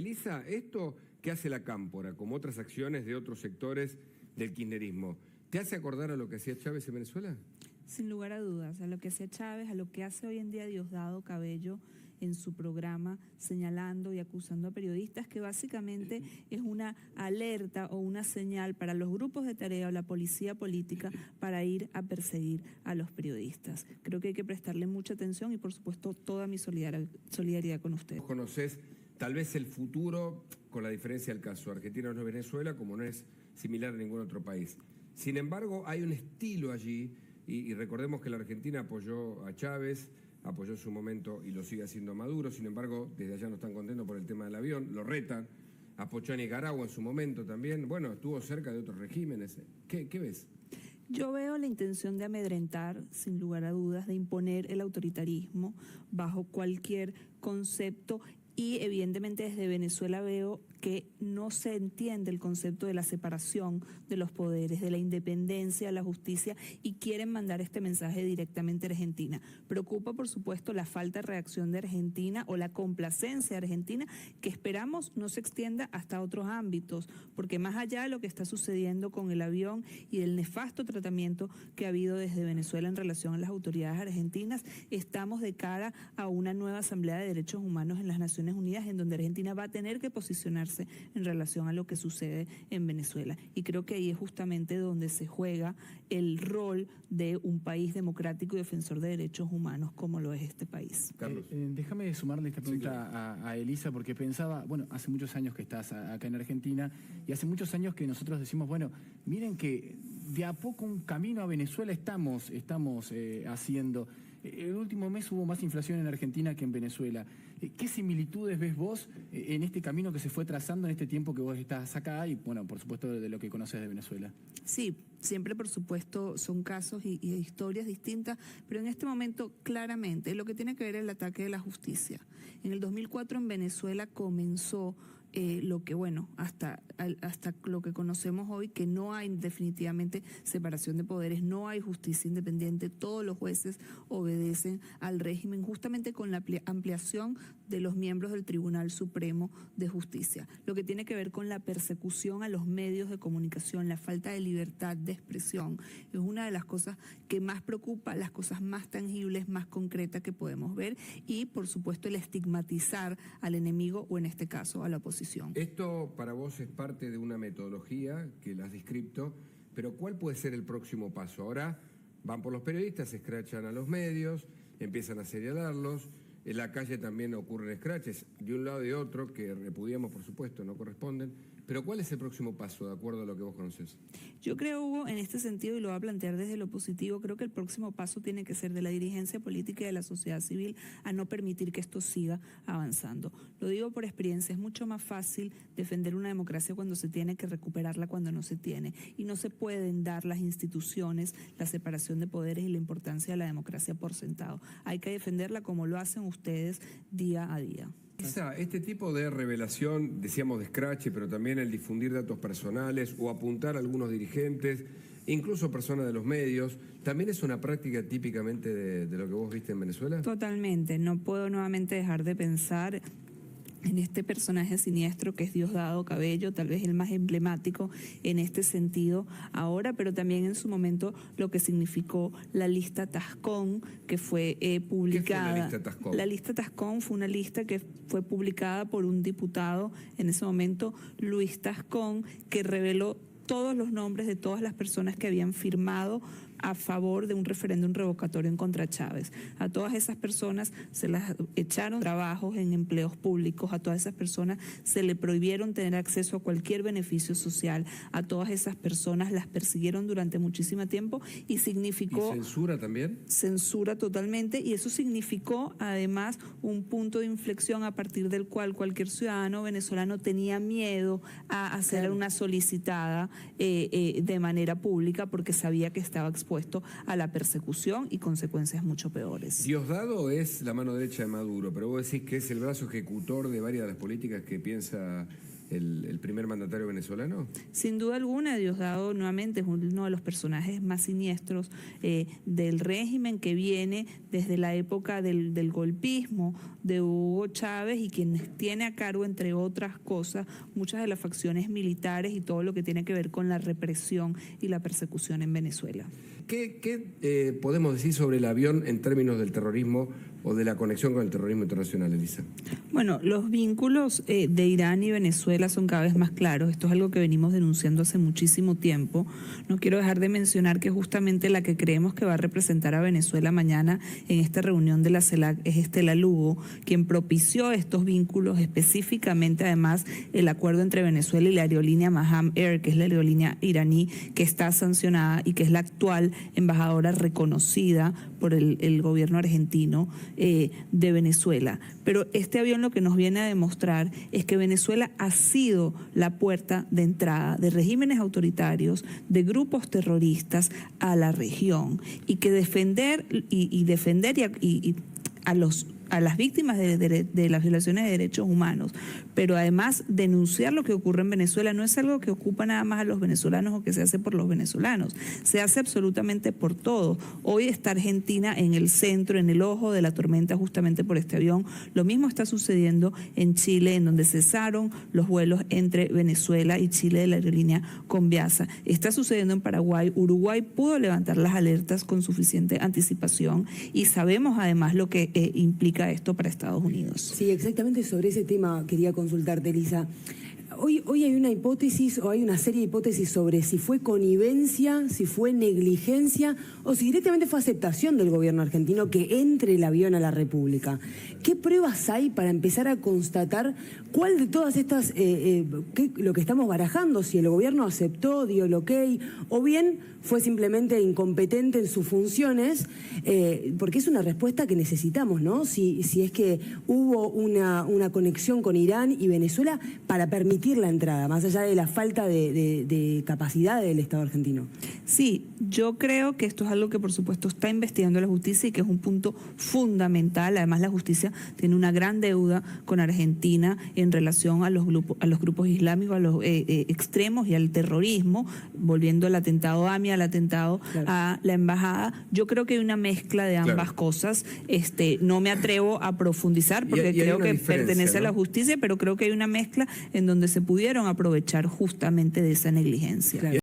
Elisa, esto que hace la Cámpora, como otras acciones de otros sectores del kirchnerismo, ¿te hace acordar a lo que hacía Chávez en Venezuela? Sin lugar a dudas, a lo que hacía Chávez, a lo que hace hoy en día Diosdado Cabello en su programa, señalando y acusando a periodistas, que básicamente es una alerta o una señal para los grupos de tarea o la policía política para ir a perseguir a los periodistas. Creo que hay que prestarle mucha atención y, por supuesto, toda mi solidaridad con ustedes. ¿Conoces tal vez el futuro, con la diferencia del caso? Argentina no es Venezuela, como no es similar a ningún otro país. Sin embargo, hay un estilo allí, y recordemos que la Argentina apoyó a Chávez, apoyó en su momento y lo sigue haciendo a Maduro. Sin embargo, desde allá no están contentos por el tema del avión, lo retan. Apoyó a Nicaragua en su momento también. Bueno, estuvo cerca de otros regímenes. ¿Qué ves? Yo veo la intención de amedrentar, sin lugar a dudas, de imponer el autoritarismo bajo cualquier concepto. Y evidentemente desde Venezuela veo que no se entiende el concepto de la separación de los poderes, de la independencia, de la justicia, y quieren mandar este mensaje directamente a Argentina. Preocupa, por supuesto, la falta de reacción de Argentina o la complacencia de Argentina, que esperamos no se extienda hasta otros ámbitos, porque más allá de lo que está sucediendo con el avión y del nefasto tratamiento que ha habido desde Venezuela en relación a las autoridades argentinas, estamos de cara a una nueva Asamblea de Derechos Humanos en las Naciones Unidas, en donde Argentina va a tener que posicionarse en relación a lo que sucede en Venezuela. Y creo que ahí es justamente donde se juega el rol de un país democrático y defensor de derechos humanos como lo es este país. Carlos. Déjame sumarle esta pregunta, sí, claro, a Elisa, porque pensaba, bueno, hace muchos años que estás acá en Argentina y hace muchos años que nosotros decimos, bueno, miren que de a poco un camino a Venezuela estamos haciendo. El último mes hubo más inflación en Argentina que en Venezuela. ¿Qué similitudes ves vos en este camino que se fue trazando en este tiempo que vos estás acá y, bueno, por supuesto, de lo que conoces de Venezuela? Sí, siempre, por supuesto, son casos y historias distintas, pero en este momento, claramente, lo que tiene que ver es el ataque de la justicia. En el 2004 en Venezuela comenzó lo que, bueno, hasta lo que conocemos hoy, que no hay definitivamente separación de poderes, no hay justicia independiente, todos los jueces obedecen al régimen, justamente con la ampliación de los miembros del Tribunal Supremo de Justicia. Lo que tiene que ver con la persecución a los medios de comunicación, la falta de libertad de expresión, es una de las cosas que más preocupa, las cosas más tangibles, más concretas que podemos ver, y por supuesto el estigmatizar al enemigo o en este caso a la oposición. Esto para vos es parte de una metodología que la has descrito, pero ¿cuál puede ser el próximo paso? Ahora van por los periodistas, escrachan a los medios, empiezan a señalarlos, en la calle también ocurren escraches de un lado y de otro, que repudiamos, por supuesto, no corresponden. Pero ¿cuál es el próximo paso, de acuerdo a lo que vos conocés? Yo creo, Hugo, en este sentido, y lo voy a plantear desde lo positivo, creo que el próximo paso tiene que ser de la dirigencia política y de la sociedad civil a no permitir que esto siga avanzando. Lo digo por experiencia, es mucho más fácil defender una democracia cuando se tiene que recuperarla cuando no se tiene. Y no se pueden dar las instituciones, la separación de poderes y la importancia de la democracia por sentado. Hay que defenderla como lo hacen ustedes día a día. Este tipo de revelación, decíamos de scratch, pero también el difundir datos personales o apuntar a algunos dirigentes, incluso personas de los medios, ¿también es una práctica típicamente de lo que vos viste en Venezuela? Totalmente, no puedo nuevamente dejar de pensar en este personaje siniestro que es Diosdado Cabello, tal vez el más emblemático en este sentido ahora, pero también en su momento lo que significó la lista Tascón, que fue publicada. ¿Qué fue la lista Tascón? La lista Tascón fue una lista que fue publicada por un diputado en ese momento, Luis Tascón, que reveló todos los nombres de todas las personas que habían firmado a favor de un referéndum revocatorio en contra de Chávez. A todas esas personas se las echaron trabajos en empleos públicos, a todas esas personas se le prohibieron tener acceso a cualquier beneficio social, a todas esas personas las persiguieron durante muchísimo tiempo y significó... ¿Y censura también? Censura totalmente, y eso significó además un punto de inflexión a partir del cual cualquier ciudadano venezolano tenía miedo a hacer una solicitada de manera pública porque sabía que estaba expuesto a la persecución y consecuencias mucho peores. Diosdado es la mano derecha de Maduro, pero vos decís que es el brazo ejecutor de varias de las políticas que piensa el primer mandatario venezolano? Sin duda alguna, Diosdado nuevamente es uno de los personajes más siniestros del régimen, que viene desde la época del golpismo de Hugo Chávez, y quien tiene a cargo, entre otras cosas, muchas de las facciones militares y todo lo que tiene que ver con la represión y la persecución en Venezuela. ¿Qué podemos decir sobre el avión en términos del terrorismo o de la conexión con el terrorismo internacional, Elisa? Bueno, los vínculos de Irán y Venezuela son cada vez más claros. Esto es algo que venimos denunciando hace muchísimo tiempo. No quiero dejar de mencionar que justamente la que creemos que va a representar a Venezuela mañana en esta reunión de la CELAC es Estela Lugo, quien propició estos vínculos, específicamente además el acuerdo entre Venezuela y la aerolínea Maham Air, que es la aerolínea iraní que está sancionada y que es la actual embajadora reconocida por el gobierno argentino de Venezuela. Pero este avión lo que nos viene a demostrar es que Venezuela ha sido la puerta de entrada de regímenes autoritarios, de grupos terroristas a la región, y que defender a las víctimas de las violaciones de derechos humanos, pero además denunciar lo que ocurre en Venezuela no es algo que ocupa nada más a los venezolanos o que se hace por los venezolanos, se hace absolutamente por todos. Hoy está Argentina en el centro, en el ojo de la tormenta justamente por este avión. Lo mismo está sucediendo en Chile, en donde cesaron los vuelos entre Venezuela y Chile de la aerolínea Conviasa. Está sucediendo en Paraguay. Uruguay pudo levantar las alertas con suficiente anticipación y sabemos además lo que implica esto para Estados Unidos. Sí, exactamente sobre ese tema quería consultarte, Elisa. Hoy hay una hipótesis o hay una serie de hipótesis sobre si fue connivencia, si fue negligencia o si directamente fue aceptación del gobierno argentino que entre el avión a la República. ¿Qué pruebas hay para empezar a constatar cuál de todas estas, lo que estamos barajando, si el gobierno aceptó, dio el ok, o bien fue simplemente incompetente en sus funciones? Porque es una respuesta que necesitamos, ¿no? Si es que hubo una conexión con Irán y Venezuela para permitir la entrada, más allá de la falta de capacidad del Estado argentino. Sí, yo creo que esto es algo que por supuesto está investigando la justicia y que es un punto fundamental. Además, la justicia tiene una gran deuda con Argentina en relación a los grupos islámicos, a los extremos y al terrorismo, volviendo al atentado AMIA, al atentado a la embajada. Yo creo que hay una mezcla de ambas cosas. No me atrevo a profundizar porque creo que pertenece a la justicia, pero creo que hay una mezcla en donde se pudieron aprovechar justamente de esa negligencia.